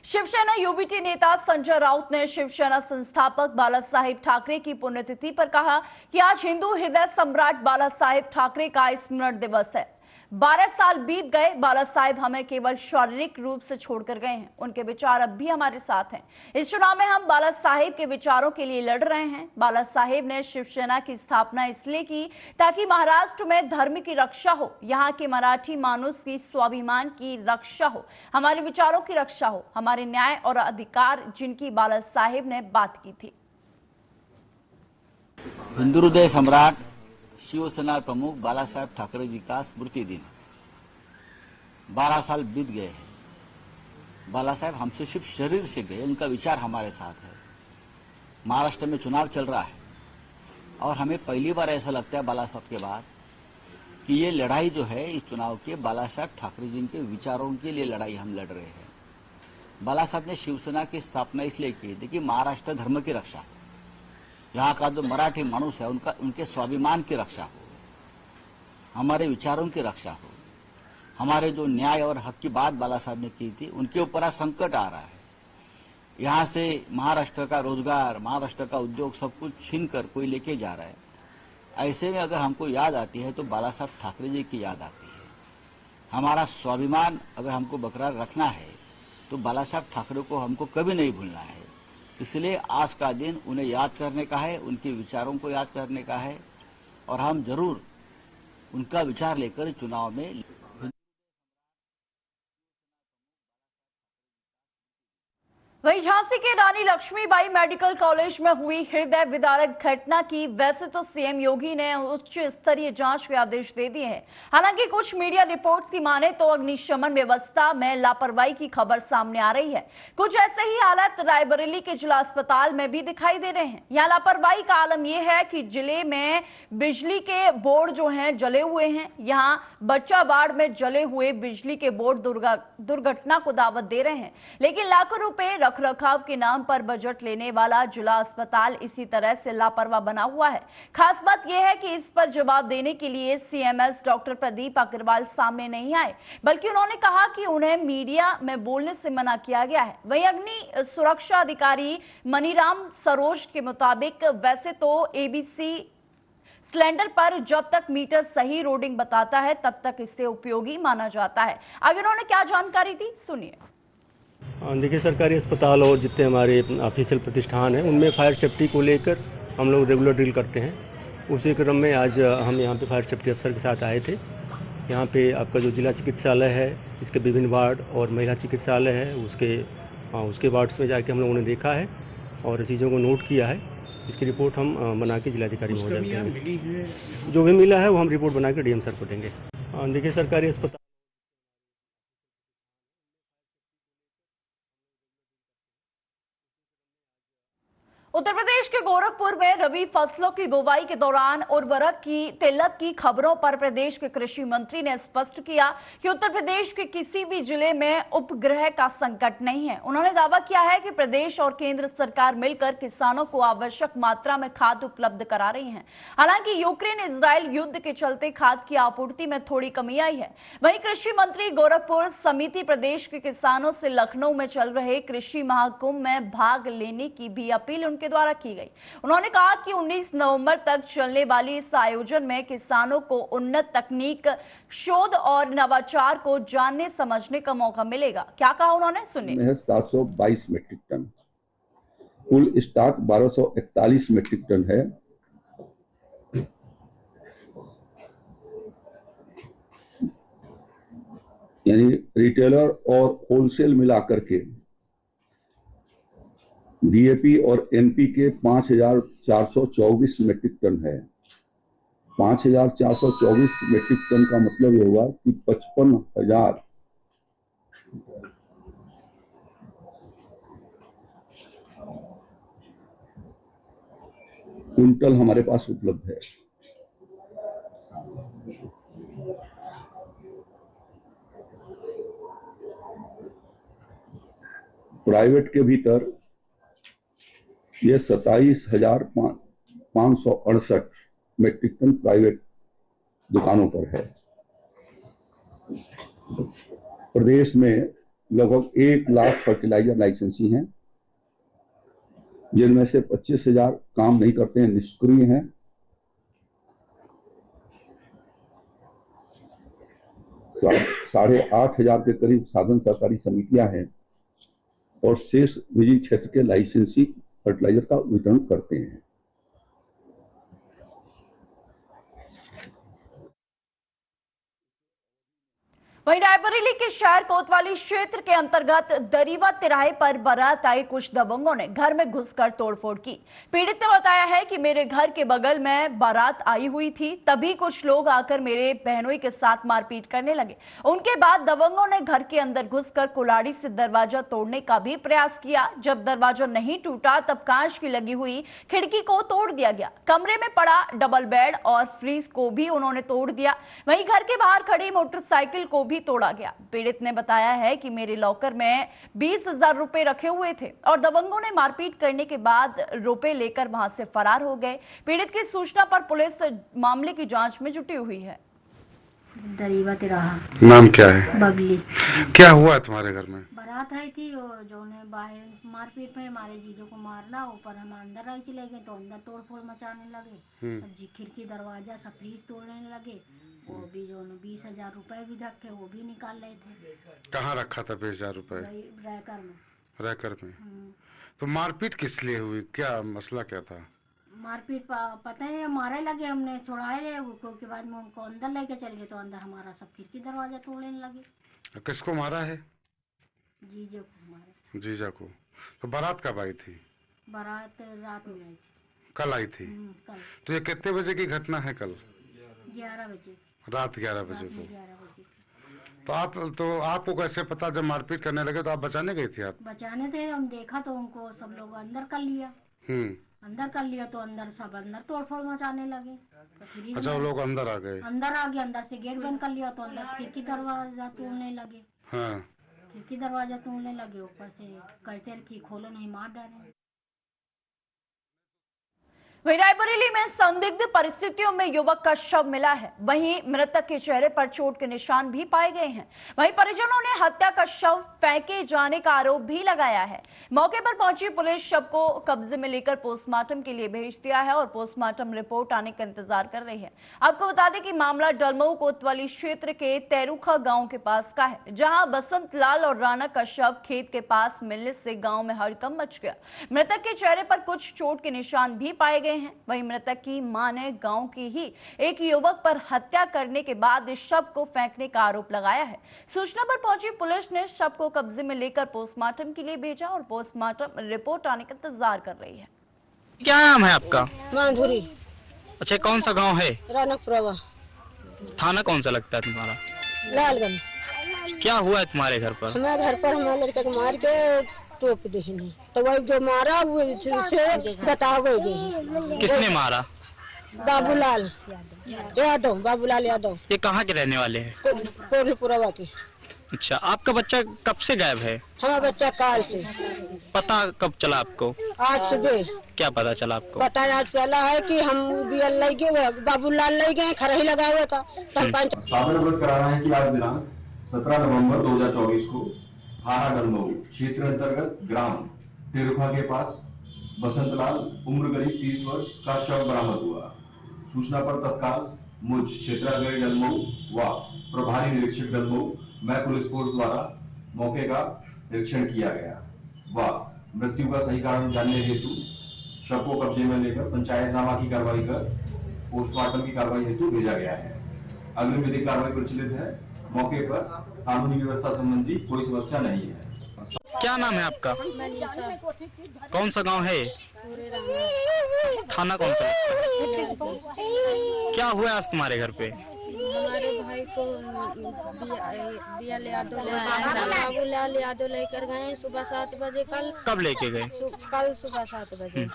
Shiv Sena UBT नेता संजय राउत ने शिवसेना संस्थापक बाला साहेब ठाकरे की पुण्यतिथि पर कहा कि आज हिंदू हृदय सम्राट बाला साहेब ठाकरे का स्मरण दिवस है। 12 साल बीत गए, बाला साहेब हमें केवल शारीरिक रूप से छोड़कर गए हैं, उनके विचार अब भी हमारे साथ हैं। इस चुनाव में हम बाला साहेब के विचारों के लिए लड़ रहे हैं। बाला साहेब ने शिवसेना की स्थापना इसलिए की ताकि महाराष्ट्र में धर्म की रक्षा हो, यहाँ के मराठी मानुष की स्वाभिमान की रक्षा हो, हमारे विचारों की रक्षा हो, हमारे न्याय और अधिकार जिनकी बाला साहेब ने बात की थी। हिंदू हृदय सम्राट शिवसेना प्रमुख बाला साहेब ठाकरे जी का स्मृति दिन। 12 साल बीत गए हैं। बाला साहेब हमसे सिर्फ शरीर से गए, उनका विचार हमारे साथ है। महाराष्ट्र में चुनाव चल रहा है और हमें पहली बार ऐसा लगता है बाला साहब के बाद कि ये लड़ाई जो है इस चुनाव के बाला साहेब ठाकरे जी के विचारों के लिए लड़ाई हम लड़ रहे हैं। बाला साहब ने शिवसेना की स्थापना इसलिए की थी कि महाराष्ट्र धर्म की रक्षा, यहाँ का जो मराठी मानुष है उनके स्वाभिमान की रक्षा हो, हमारे विचारों की रक्षा हो, हमारे जो न्याय और हक की बात बाला साहब ने की थी उनके ऊपर आज संकट आ रहा है। यहाँ से महाराष्ट्र का रोजगार, महाराष्ट्र का उद्योग सब कुछ छीन कर कोई लेके जा रहा है। ऐसे में अगर हमको याद आती है तो बाला साहब ठाकरे जी की याद आती है। हमारा स्वाभिमान अगर हमको बरकरार रखना है तो बाला साहब ठाकरे को हमको कभी नहीं भूलना है। इसलिए आज का दिन उन्हें याद करने का है, उनके विचारों को याद करने का है और हम जरूर उनका विचार लेकर चुनाव में। वहीं झांसी के रानी लक्ष्मीबाई मेडिकल कॉलेज में हुई हृदय विदारक घटना की वैसे तो सीएम योगी ने उच्च स्तरीय जांच के आदेश दे दिए हैं। हालांकि कुछ मीडिया रिपोर्ट्स की माने तो अग्निशमन व्यवस्था में लापरवाही की खबर सामने आ रही है। कुछ ऐसे ही हालात रायबरेली के जिला अस्पताल में भी दिखाई दे रहे हैं। यहाँ लापरवाही का आलम यह है कि जिले में बिजली के बोर्ड जो हैं जले हुए हैं। यहाँ बच्चा बाड़ में जले हुए बिजली के बोर्ड दुर्घटना को दावत दे रहे हैं, लेकिन लाखों रुपए रखरखाव के नाम पर बजट लेने वाला जिला अस्पताल इसी तरह से लापरवाह बना हुआ है। खास बात यह है कि इस पर जवाब देने के लिए सीएमएस डॉक्टर प्रदीप अग्रवाल सामने नहीं आए, बल्कि उन्होंने कहा कि उन्हें मीडिया में बोलने से मना किया गया है। वहीं अग्नि सुरक्षा अधिकारी मनीराम सरोज के मुताबिक वैसे तो एबीसी सिलेंडर पर जब तक मीटर सही रीडिंग बताता है तब तक इसे उपयोगी माना जाता है। आगे उन्होंने क्या जानकारी दी, सुनिए। देखिए, सरकारी अस्पताल और जितने हमारे ऑफिशियल प्रतिष्ठान हैं उनमें फायर सेफ्टी को लेकर हम लोग रेगुलर ड्रिल करते हैं। उसी क्रम में आज हम यहाँ पे फायर सेफ्टी अफसर के साथ आए थे। यहाँ पे आपका जो जिला चिकित्सालय है, इसके विभिन्न वार्ड और महिला चिकित्सालय है, उसके वार्ड्स में जाके हम लोगों ने देखा है और चीज़ों को नोट किया है। इसकी रिपोर्ट हम बना के जिलाधिकारी महोदय को देंगे। जो भी मिला है वो हम रिपोर्ट बना के डीएम सर को देंगे। देखिए, सरकारी अस्पताल उत्तर प्रदेश के गोरखपुर में रबी फसलों की बुवाई के दौरान उर्वरक की किल्लत की खबरों पर प्रदेश के कृषि मंत्री ने स्पष्ट किया कि उत्तर प्रदेश के किसी भी जिले में उपग्रह का संकट नहीं है। उन्होंने दावा किया है कि प्रदेश और केंद्र सरकार मिलकर किसानों को आवश्यक मात्रा में खाद उपलब्ध करा रही है। हालांकि यूक्रेन इजरायल युद्ध के चलते खाद की आपूर्ति में थोड़ी कमी आई है। वहीं कृषि मंत्री गोरखपुर समिति प्रदेश के किसानों से लखनऊ में चल रहे कृषि महाकुंभ में भाग लेने की भी अपील उनके द्वारा की गई। उन्होंने कहा कि 19 नवंबर तक चलने वाली इस आयोजन में किसानों को उन्नत तकनीक, शोध और नवाचार को जानने समझने का मौका मिलेगा। क्या कहा उन्होंने, सुनिए। 722 मीट्रिक टन, कुल स्टॉक 1241 मीट्रिक टन है। यानी रिटेलर और होलसेल मिलाकर के डीएपी और एनपीके 5424 मीट्रिक टन है। 5424 मीट्रिक टन का मतलब ये हुआ कि 55,000 क्विंटल हमारे पास उपलब्ध है। प्राइवेट के भीतर ये 27,568 मीट्रिक टन प्राइवेट दुकानों पर है। प्रदेश में लगभग 1 लाख फर्टिलाइजर लाइसेंसी हैं, जिनमें से 25,000 काम नहीं करते हैं, निष्क्रिय हैं। 8,500 के करीब साधन सहकारी समितियां हैं और शेष निजी क्षेत्र के लाइसेंसी फर्टिलाइजर का वितरण करते हैं। वहीं रायबरेली के शहर कोतवाली क्षेत्र के अंतर्गत दरीवा तिराहे पर बारात आई कुछ दबंगों ने घर में घुसकर तोड़फोड़ की। पीड़ित ने बताया है कि मेरे घर के बगल में बारात आई हुई थी, तभी कुछ लोग आकर मेरे बहनोई के साथ मारपीट करने लगे। उनके बाद दबंगों ने घर के अंदर घुसकर कुल्हाड़ी से दरवाजा तोड़ने का भी प्रयास किया। जब दरवाजा नहीं टूटा तब कांच की लगी हुई खिड़की को तोड़ दिया गया। कमरे में पड़ा डबल बेड और फ्रीज को भी उन्होंने तोड़ दिया। वहीं घर के बाहर खड़ी मोटरसाइकिल को भी तोड़ा गया। पीड़ित ने बताया है कि मेरे लॉकर में 20,000 रुपए रखे हुए थे और दबंगों ने मारपीट करने के बाद रुपए लेकर वहां से फरार हो गए। पीड़ित की सूचना पर पुलिस मामले की जांच में जुटी हुई है। दरीवा तिराहा। नाम क्या है? बबली। क्या हुआ तुम्हारे घर में? बारात आई थी और जो ने बाहर मारपीट में हमारे जीजो को मारना, ऊपर हम अंदर आई चले गए तो अंदर तोड़फोड़ मचाने लगे। सब खिड़की दरवाजा सब फ्रीज तोड़ने लगे। वो भी जो 20,000 रुपए भी रखे वो भी निकाल रहे थे। कहाँ रखा था 20,000 रुपए? रैकर में। रैकर में। तो मारपीट किस लिए हुई, क्या मसला क्या था? मारपीट पता है मारे लगे, हमने छुड़ाए के बाद में उनको अंदर लेके चल गए तो अंदर हमारा सब खिड़की दरवाजा तोड़ने लगे। किसको मारा है? जीजो को मारे। जीजा को। तो बारात कब आई थी? बारात रात में आई थी। कल आई थी? कल। तो ये कितने बजे की घटना है? कल 11 बजे। रात 11 बजे को। 11 बजे। तो आपको कैसे पता जब मारपीट करने लगे तो आप बचाने गई थी? आप बचाने थे, हम देखा तो उनको सब लोग अंदर कर लिया। अंदर कर लिया तो अंदर सब अंदर तोड़फोड़ मचाने लगे। तो अच्छा, वो लोग अंदर आ गए? अंदर आ गए, अंदर से गेट बंद कर लिया तो अंदर से खिड़की दरवाजा तोड़ने लगे। हाँ। खिड़की दरवाजा तोड़ने लगे, ऊपर से कहते कि खोलो नहीं मार डाले। वहीं रायबरेली में संदिग्ध परिस्थितियों में युवक का शव मिला है। वहीं मृतक के चेहरे पर चोट के निशान भी पाए गए हैं। वहीं परिजनों ने हत्या का शव फेंके जाने का आरोप भी लगाया है। मौके पर पहुंची पुलिस शव को कब्जे में लेकर पोस्टमार्टम के लिए भेज दिया है और पोस्टमार्टम रिपोर्ट आने का इंतजार कर रही है। आपको बता दें कि मामला डलमऊ कोतवाली क्षेत्र के तेरुखा गांव के पास का है, जहां बसंत लाल और राणा का शव खेत के पास मिलने से गांव में हड़कंप मच गया। मृतक के चेहरे पर कुछ चोट के निशान भी पाए गए हैं। वहीं मृतक की मां ने गांव की ही एक युवक पर हत्या करने के बाद इस शव को फेंकने का आरोप लगाया है। सूचना पर पहुंची पुलिस ने शव को कब्जे में लेकर पोस्टमार्टम के लिए भेजा और पोस्टमार्टम रिपोर्ट आने का इंतजार कर रही है। क्या नाम है आपका? माधुरी। अच्छा, कौन सा गांव है? रानकपुरवा। थाना कौन सा लगता है तुम्हारा? लालगंज। क्या हुआ है तुम्हारे घर पर? हमारे घर पर हमारे लड़के को मार के तोप दे नहीं, तो वही जो मारा वो से बताओ गई। किसने मारा? बाबूलाल यादव। बाबूलाल यादव। ये कहाँ के रहने वाले हैं? कोल्हीपुरवा के। अच्छा, आपका बच्चा कब से गायब है? हमारा बच्चा काल से। पता कब चला आपको? आज सुबह। क्या पता चला आपको? पता आज चला है कि हम ले गए, बाबूलाल ले गए खरही लगाए हुए का। सादर अवगत कराना है कि आज दिनांक 17 नवंबर 2024 को थाना डलमऊ क्षेत्र अंतर्गत ग्राम तेरुखा के पास बसंतलाल उम्र करीब 30 वर्ष का शव बरामद हुआ। सूचना पर तत्काल मुझ क्षेत्राधिकारी डलमऊ व प्रभारी निरीक्षक डलमऊ मैं पुलिस फोर्स द्वारा मौके का निरीक्षण किया गया व मृत्यु का सही कारण जानने हेतु शव को कब्जे में लेकर पंचायतनामा की कार्रवाई कर पोस्टमार्टम की कार्रवाई हेतु भेजा गया है। अग्रिम विधिक कार्रवाई प्रचलित है। मौके पर कानूनी व्यवस्था संबंधी कोई समस्या नहीं है। क्या नाम है आपका? कौन सा गांव है? थाना कौन सा? क्या हुआ आज तुम्हारे घर पे? हमारे भाई को बाबूलाल यादव लेकर गए सुबह 7 बजे। कल कब लेके गए? कल सुबह 7 बजे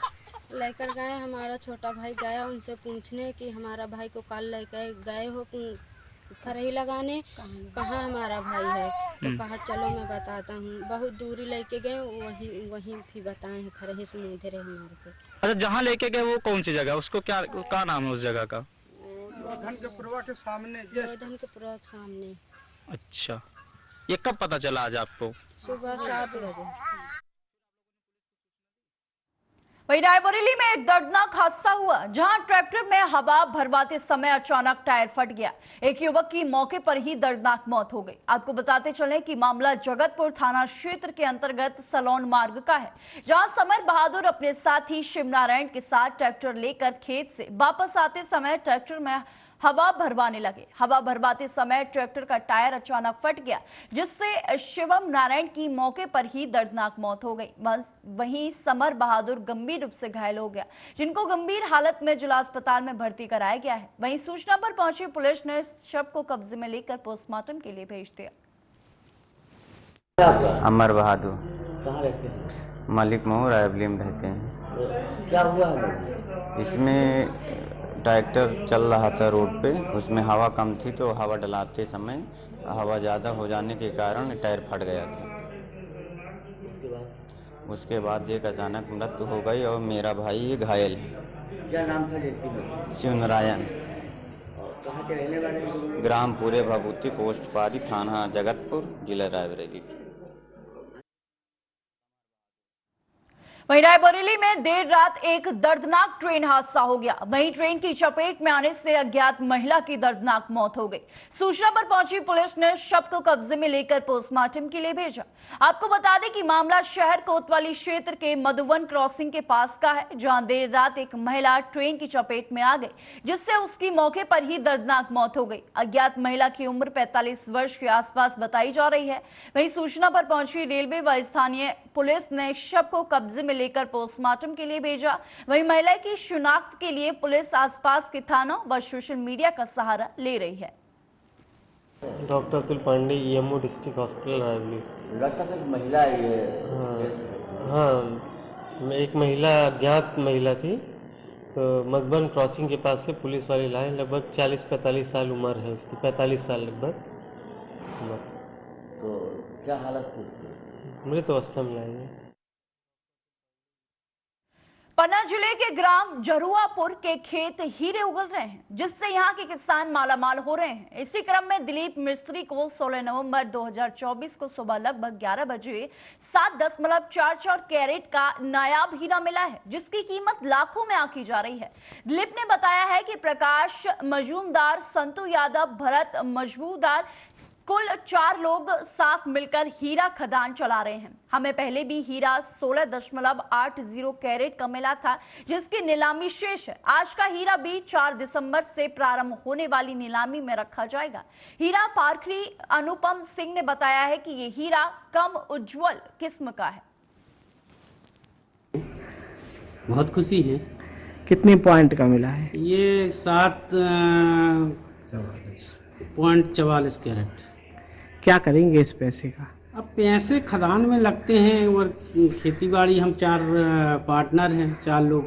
लेकर गए। हमारा छोटा भाई गया उनसे पूछने कि हमारा भाई को कल लेकर गए हो खरही लगाने, कहाँ हमारा भाई है? तो कहा चलो मैं बताता हूँ। बहुत दूरी लेके गए, वहीं भी बताए खरही सुनते रहे हमारे को। अच्छा, जहाँ लेके गए वो कौन सी जगह? उसको क्या नाम है उस जगह का? धनपुरवा के सामने। अच्छा, ये कब पता चला आज आपको? सुबह 7 बजे। वहीं रायबरेली में एक दर्दनाक हादसा हुआ, जहां ट्रैक्टर में हवा भरवाते समय अचानक टायर फट गया। एक युवक की मौके पर ही दर्दनाक मौत हो गई। आपको बताते चले कि मामला जगतपुर थाना क्षेत्र के अंतर्गत सलोन मार्ग का है, जहां समर बहादुर अपने साथी शिवनारायण के साथ ट्रैक्टर लेकर खेत से वापस आते समय ट्रैक्टर में हवा भरवाने लगे। हवा भरवाते समय ट्रैक्टर का टायर अचानक फट गया, जिससे शिवम नारायण की मौके पर ही दर्दनाक मौत हो गई। वहीं समर बहादुर गंभीर रूप से घायल हो गया, जिनको गंभीर हालत में जिला अस्पताल में भर्ती कराया गया है। वहीं सूचना पर पहुंची पुलिस ने शव को कब्जे में लेकर पोस्टमार्टम के लिए भेज दिया। अमर बहादुर कहाँ रहते हैं? मलिक मोह रायबरेली में रहते हैं। क्या हुआ है? इसमें ट्रैक्टर चल रहा था रोड पे, उसमें हवा कम थी तो हवा डलाते समय हवा ज़्यादा हो जाने के कारण टायर फट गया था। उसके बाद एक अचानक मृत्यु हो गई और मेरा भाई ये घायल है। क्या नाम था व्यक्ति? शिवनारायण। कहाँ के रहने वाले हैं? ग्राम पूरे भभूति, पोस्ट पारी, थाना जगतपुर, जिला रायबरेली की। वहीं रायबरेली में देर रात एक दर्दनाक ट्रेन हादसा हो गया। वहीं ट्रेन की चपेट में आने से अज्ञात महिला की दर्दनाक मौत हो गई। सूचना पर पहुंची पुलिस ने शव को कब्जे में लेकर पोस्टमार्टम के लिए भेजा। आपको बता दें कि मामला शहर कोतवाली क्षेत्र के मधुवन क्रॉसिंग के पास का है, जहां देर रात एक महिला ट्रेन की चपेट में आ गई, जिससे उसकी मौके पर ही दर्दनाक मौत हो गई। अज्ञात महिला की उम्र 45 वर्ष के आसपास बताई जा रही है। वहीं सूचना पर पहुंची रेलवे व स्थानीय पुलिस ने शव को कब्जे में लेकर पोस्टमार्टम के लिए भेजा। वहीं महिला की शिनाख्त के लिए पुलिस आसपास के थानों व सोशल मीडिया का सहारा ले रही है। Doctor Atul Pandey, EMO district hospital Raebareli. महिला ये हाँ, एक महिला अज्ञात महिला थी, तो मधुबन क्रॉसिंग के पास से पुलिस वाले लाए। लगभग 40-45 साल उम्र है उसकी, 45 साल लगभग उम्र। तो क्या हालत थी? मृत अवस्था में लाए। पन्ना जिले के ग्राम जरुआपुर के खेत हीरे उगल रहे हैं, जिससे यहां के किसान मालामाल हो रहे हैं। इसी क्रम में दिलीप मिस्त्री को 16 नवंबर 2024 को सुबह लगभग 11 बजे 7.44 कैरेट का नायाब हीरा मिला है, जिसकी कीमत लाखों में आंकी जा रही है। दिलीप ने बताया है कि प्रकाश मजूमदार, संतू यादव, भरत मजबूदार, कुल 4 लोग साथ मिलकर हीरा खदान चला रहे हैं। हमें पहले भी हीरा 16.80 कैरेट का मिला था, जिसकी नीलामी शेष है। आज का हीरा भी 4 दिसंबर से प्रारंभ होने वाली नीलामी में रखा जाएगा। हीरा पारखी अनुपम सिंह ने बताया है कि ये हीरा कम उज्जवल किस्म का है। बहुत खुशी है। कितने पॉइंट का मिला है? ये 7.44 कैरेट। क्या करेंगे इस पैसे का? अब पैसे खदान में लगते हैं और खेती बाड़ी। हम 4 पार्टनर हैं, 4 लोग।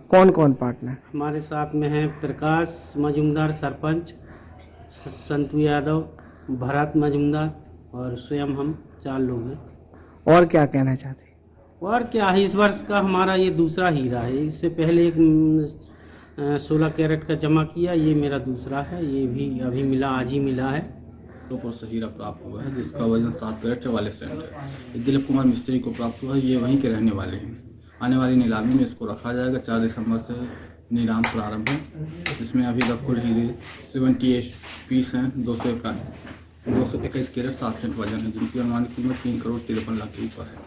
कौन कौन पार्टनर? हमारे साथ में हैं प्रकाश मजूमदार सरपंच, संतू यादव, भरत मजूमदार और स्वयं हम 4 लोग हैं। और क्या कहना चाहते हैं? और क्या, इस वर्ष का हमारा ये दूसरा हीरा है। इससे पहले एक 16 कैरेट का जमा किया, ये मेरा दूसरा है। ये भी अभी मिला, आज ही मिला है। तो से हीरा प्राप्त हुआ है, जिसका वजन 7 कैरेट 44 सेंट है। दिलीप कुमार मिस्त्री को प्राप्त हुआ है। ये वहीं के रहने वाले हैं। आने वाली नीलामी में इसको रखा जाएगा। 4 दिसंबर से नीलाम प्रारंभ है। इसमें अभी तक कुल हीरे 78 पीस हैं। 221 कैरेट 7 सेंट वजन है, जिनकी अनुमानित कीमत 3 करोड़ 53 लाख के ऊपर है।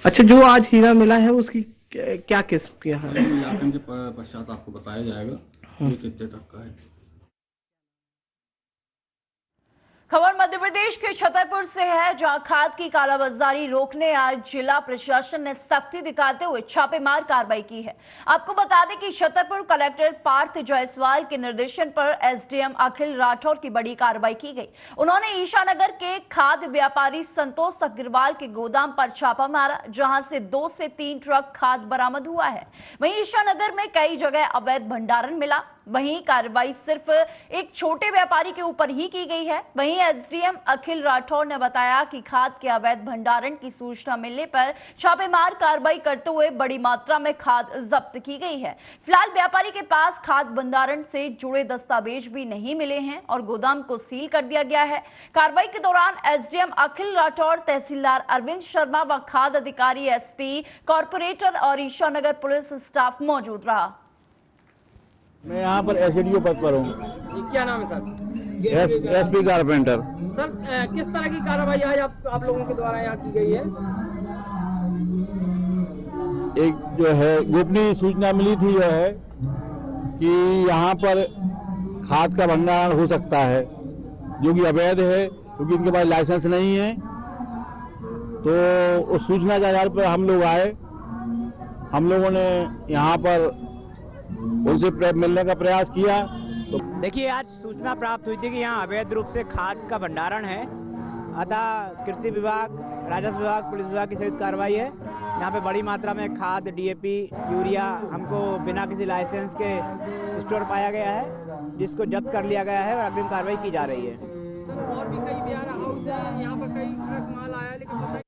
अच्छा, जो आज हीरा मिला है उसकी क्या किस्म की है? मूल्यांकन के पश्चात आपको बताया जाएगा ये कितने तक का है। खबर मध्य प्रदेश के छतरपुर से है, जहां खाद की कालाबाजारी रोकने आज जिला प्रशासन ने सख्ती दिखाते हुए छापेमार कार्रवाई की है। आपको बता दें कि छतरपुर कलेक्टर पार्थ जायसवाल के निर्देशन पर एसडीएम अखिल राठौर की बड़ी कार्रवाई की गई। उन्होंने ईशानगर के खाद व्यापारी संतोष अग्रवाल के गोदाम पर छापा मारा, जहां से 2 से 3 ट्रक खाद बरामद हुआ है। वहीं ईशानगर में कई जगह अवैध भंडारण मिला। वहीं कार्रवाई सिर्फ एक छोटे व्यापारी के ऊपर ही की गई है। वहीं एसडीएम अखिल राठौर ने बताया कि खाद के अवैध भंडारण की सूचना मिलने पर छापेमार कार्रवाई करते हुए बड़ी मात्रा में खाद जब्त की गई है। फिलहाल व्यापारी के पास खाद भंडारण से जुड़े दस्तावेज भी नहीं मिले हैं और गोदाम को सील कर दिया गया है। कार्रवाई के दौरान एसडीएम अखिल राठौर, तहसीलदार अरविंद शर्मा व खाद अधिकारी, एसपी, कॉर्पोरेटर और ईशानगर पुलिस स्टाफ मौजूद रहा। मैं यहाँ पर एसडीओ पद पर हूँ। क्या नाम है सर? SP carpenter. सर किस तरह की कार्रवाई आज आप लोगों के द्वारा यहाँ की गई है? एक जो है गोपनीय सूचना मिली थी जो है कि यहाँ पर खाद का भंडारण हो सकता है जो कि अवैध है, क्योंकि इनके पास लाइसेंस नहीं है। तो उस सूचना के आधार पर हम लोग आए। हम लोगों ने यहाँ पर उनसे मिलने का प्रयास किया। तो देखिए, आज सूचना प्राप्त हुई थी कि यहाँ अवैध रूप से खाद का भंडारण है। अतः कृषि विभाग, राजस्व विभाग, पुलिस विभाग की संयुक्त कार्रवाई है। यहाँ पे बड़ी मात्रा में खाद, डीएपी, यूरिया हमको बिना किसी लाइसेंस के स्टोर पाया गया है, जिसको जब्त कर लिया गया है और अग्रिम कार्रवाई की जा रही है। और भी कई बियारा हाउस है, यहाँ पर कई ट्रक माल आया, लेकिन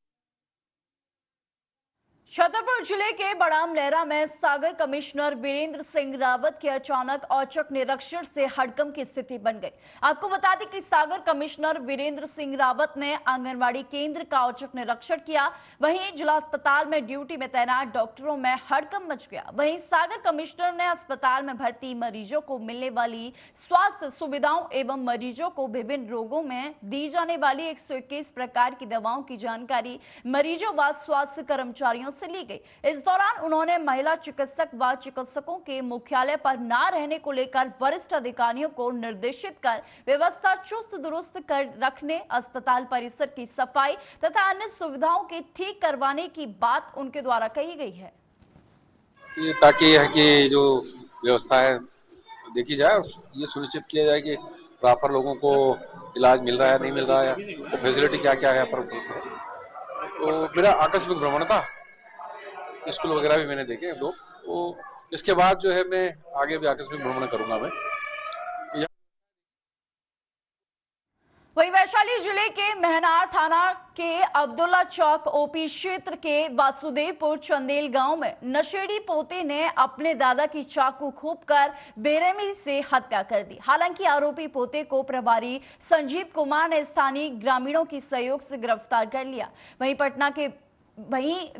छतरपुर जिले के बड़ाम लहरा में सागर कमिश्नर वीरेंद्र सिंह रावत के अचानक औचक निरीक्षण से हड़कंप की स्थिति बन गई। आपको बता दें कि सागर कमिश्नर वीरेंद्र सिंह रावत ने आंगनवाड़ी केंद्र का औचक निरीक्षण किया। वहीं जिला अस्पताल में ड्यूटी में तैनात डॉक्टरों में हड़कंप मच गया। वहीं सागर कमिश्नर ने अस्पताल में भर्ती मरीजों को मिलने वाली स्वास्थ्य सुविधाओं एवं मरीजों को विभिन्न रोगों में दी जाने वाली 121 प्रकार की दवाओं की जानकारी मरीजों व स्वास्थ्य कर्मचारियों से ली गई। इस दौरान उन्होंने महिला चिकित्सक व चिकित्सकों के मुख्यालय पर न रहने को लेकर वरिष्ठ अधिकारियों को निर्देशित कर व्यवस्था चुस्त दुरुस्त कर रखने, अस्पताल परिसर की सफाई तथा अन्य सुविधाओं के ठीक करवाने की बात उनके द्वारा कही गई है। ताकि है कि जो व्यवस्था है देखी जाए और ये सुनिश्चित किया जाए कि प्रॉपर लोगों को इलाज मिल रहा है, नहीं मिल रहा है, तो फैसिलिटी क्या क्या है पर। तो मेरा आकस्मिक भ्रमण था, स्कूल वगैरह भी मैंने देखे दो। तो इसके बाद जो है मैं आगे भी आकस्मिक भ्रमण करूंगा मैं। वहीं वैशाली जिले के मेहनार थाना के अब्दुल्ला चौक ओपी क्षेत्र के वासुदेवपुर चंदेल गांव में नशेड़ी पोते ने अपने दादा की चाकू खूबकर बेरहमी से हत्या कर दी। हालांकि आरोपी पोते को प्रभारी संजीत कुमार ने स्थानीय ग्रामीणों की सहयोग से गिरफ्तार कर लिया। वहीं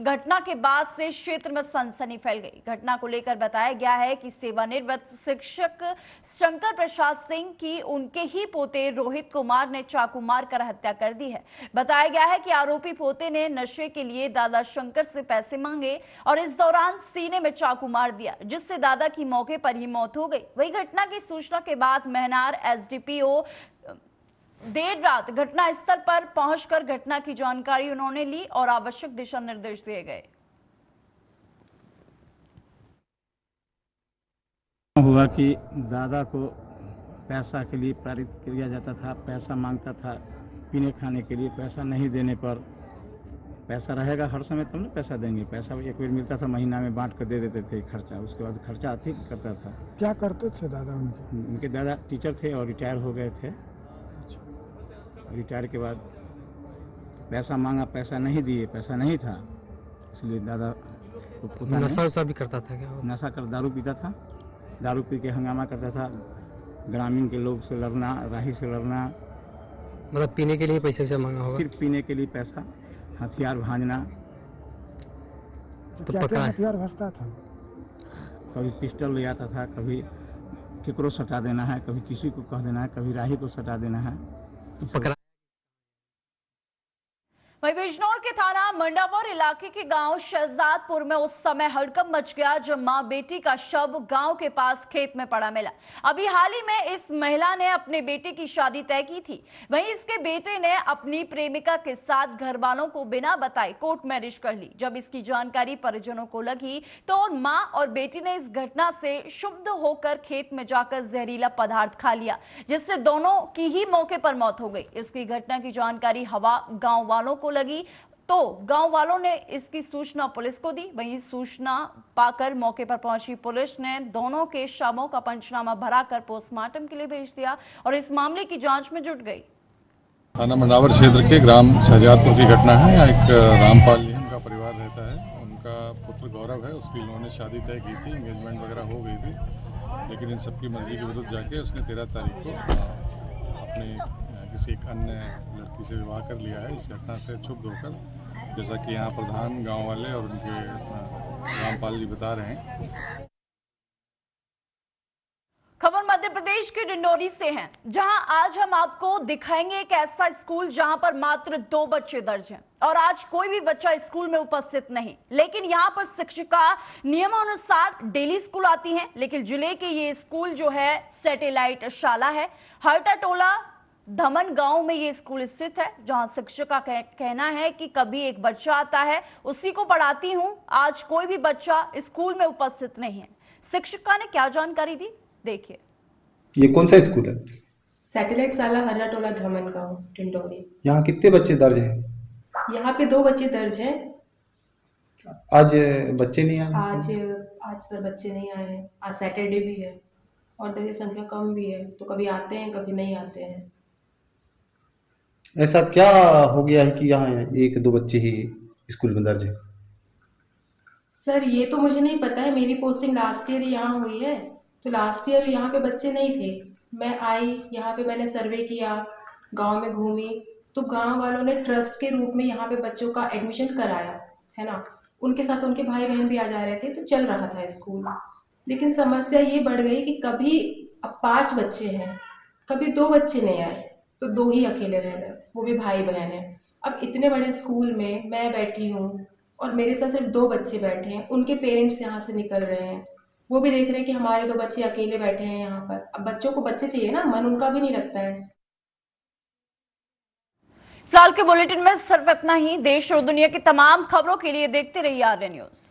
घटना के बाद से क्षेत्र में सनसनी फैल गई। घटना को लेकर बताया गया है कि सेवानिवृत्त शिक्षक शंकर प्रसाद सिंह की उनके ही पोते रोहित कुमार ने चाकू मारकर हत्या कर दी है। बताया गया है कि आरोपी पोते ने नशे के लिए दादा शंकर से पैसे मांगे और इस दौरान सीने में चाकू मार दिया, जिससे दादा की मौके पर ही मौत हो गई। वही घटना की सूचना के बाद मेहनार एसडीपीओ देर रात घटना स्थल पर पहुंचकर घटना की जानकारी उन्होंने ली और आवश्यक दिशा निर्देश दिए गए। हुआ कि दादा को पैसा के लिए प्रेरित किया जाता था, पैसा मांगता था पीने खाने के लिए। पैसा नहीं देने पर, पैसा रहेगा हर समय तब ना पैसा देंगे, पैसा एक बार मिलता था महीना में बांट कर दे देते थे खर्चा, उसके बाद खर्चा अधिक करता था। क्या करते थे दादा उनके दादा टीचर थे और रिटायर हो गए थे। रिटायर के बाद पैसा मांगा, पैसा नहीं दिए, पैसा नहीं था, इसलिए दादा नशा भी करता था क्या? नशा कर दारू पीता था, दारू पी के हंगामा करता था, ग्रामीण के लोग से लड़ना, राही से लड़ना। मतलब पीने के लिए पैसे मांगा होगा? सिर्फ पीने के लिए पैसा, हथियार भांजना। तो क्या हथियार भांजता था? कभी पिस्टल ले आता था, कभी केकरो सटा देना है, कभी किसी को कह देना है, कभी राही को सटा देना है। वहीं बिजनौर के थाना मंडावर इलाके के गांव शहजादपुर में उस समय हड़कंप मच गया जब मां बेटी का शव गांव के पास खेत में पड़ा मिला। अभी हाल ही में इस महिला ने अपने बेटे की शादी तय की थी। वहीं इसके बेटे ने अपनी प्रेमिका के साथ घर वालों को बिना बताए कोर्ट मैरिज कर ली। जब इसकी जानकारी परिजनों को लगी तो मां और बेटी ने इस घटना से क्षुब्ध होकर खेत में जाकर जहरीला पदार्थ खा लिया, जिससे दोनों की ही मौके पर मौत हो गई। इसकी घटना की जानकारी हवा गाँव वालों को लगी तो गांव वालों ने इसकी सूचना पुलिस को दी। वहीं सूचना पाकर मौके पर पहुंची पुलिस ने दोनों के शवों का पंचनामा भराकर पोस्टमार्टम के लिए भेज दिया और इस मामले की जांच में जुट गई। थाना मंडावर क्षेत्र के ग्राम शहजादपुर की घटना है। यहाँ एक रामपाल जी उनका परिवार रहता है, उनका पुत्र गौरव है, उसकी इन्होंने शादी तय की थी, एंगेजमेंट वगैरह हो गई थी, लेकिन इन सबकी मर्जी के विरुद्ध जाके उसने 13 तारीख को अपने किसी एक अन्य लड़की से विवाह कर लिया है। इस घटना से क्षुब्ध होकर, जैसा कि यहाँ प्रधान, गांव वाले और उनके रामपाल जी बता रहे हैं। खबर मध्य प्रदेश के डिंडोरी से है, जहां आज हम आपको दिखाएंगे एक ऐसा स्कूल जहां पर मात्र 2 बच्चे दर्ज हैं और आज कोई भी बच्चा स्कूल में उपस्थित नहीं, लेकिन यहां पर शिक्षिका नियमानुसार डेली स्कूल आती हैं। लेकिन जिले के ये स्कूल जो है सैटेलाइट शाला है। हरटा टोला धमन गांव में ये स्कूल स्थित है, जहां शिक्षिका का कहना है कि कभी एक बच्चा आता है, उसी को पढ़ाती हूं, आज कोई भी बच्चा स्कूल में उपस्थित नहीं है। शिक्षिका ने क्या जानकारी दी, देखिए। ये कौन सा स्कूल है? सैटेलाइट शाला हर्रा टोला धमन गांव टिंडोरी। यहाँ कितने बच्चे दर्ज हैं? यहाँ पे 2 बच्चे दर्ज हैं। आज बच्चे नहीं आए? आज सर बच्चे नहीं आए हैं। आज सैटरडे भी है और दर्ज संख्या कम भी है, तो कभी आते हैं कभी नहीं आते हैं। ऐसा क्या हो गया है कि यहाँ 1-2 बच्चे ही स्कूल में दर्ज है? सर ये तो मुझे नहीं पता है, मेरी पोस्टिंग लास्ट ईयर यहाँ हुई है, तो लास्ट ईयर यहाँ पे बच्चे नहीं थे। मैं आई यहाँ पे, मैंने सर्वे किया, गांव में घूमी, तो गांव वालों ने ट्रस्ट के रूप में यहाँ पे बच्चों का एडमिशन कराया है ना। उनके साथ उनके भाई बहन भी आ जा रहे थे, तो चल रहा था स्कूल। लेकिन समस्या ये बढ़ गई कि कभी अब 5 बच्चे हैं, कभी 2 बच्चे नहीं आए, तो 2 ही अकेले रह गए, वो भी भाई बहन है। अब इतने बड़े स्कूल में मैं बैठी हूँ और मेरे साथ सिर्फ 2 बच्चे बैठे हैं, उनके पेरेंट्स यहाँ से निकल रहे हैं, वो भी देख रहे हैं कि हमारे 2 बच्चे अकेले बैठे हैं यहाँ पर। अब बच्चों को बच्चे चाहिए ना, मन उनका भी नहीं लगता है। फिलहाल के बुलेटिन में सिर्फ इतना ही। देश और दुनिया की तमाम खबरों के लिए देखते रहिए आर्य न्यूज।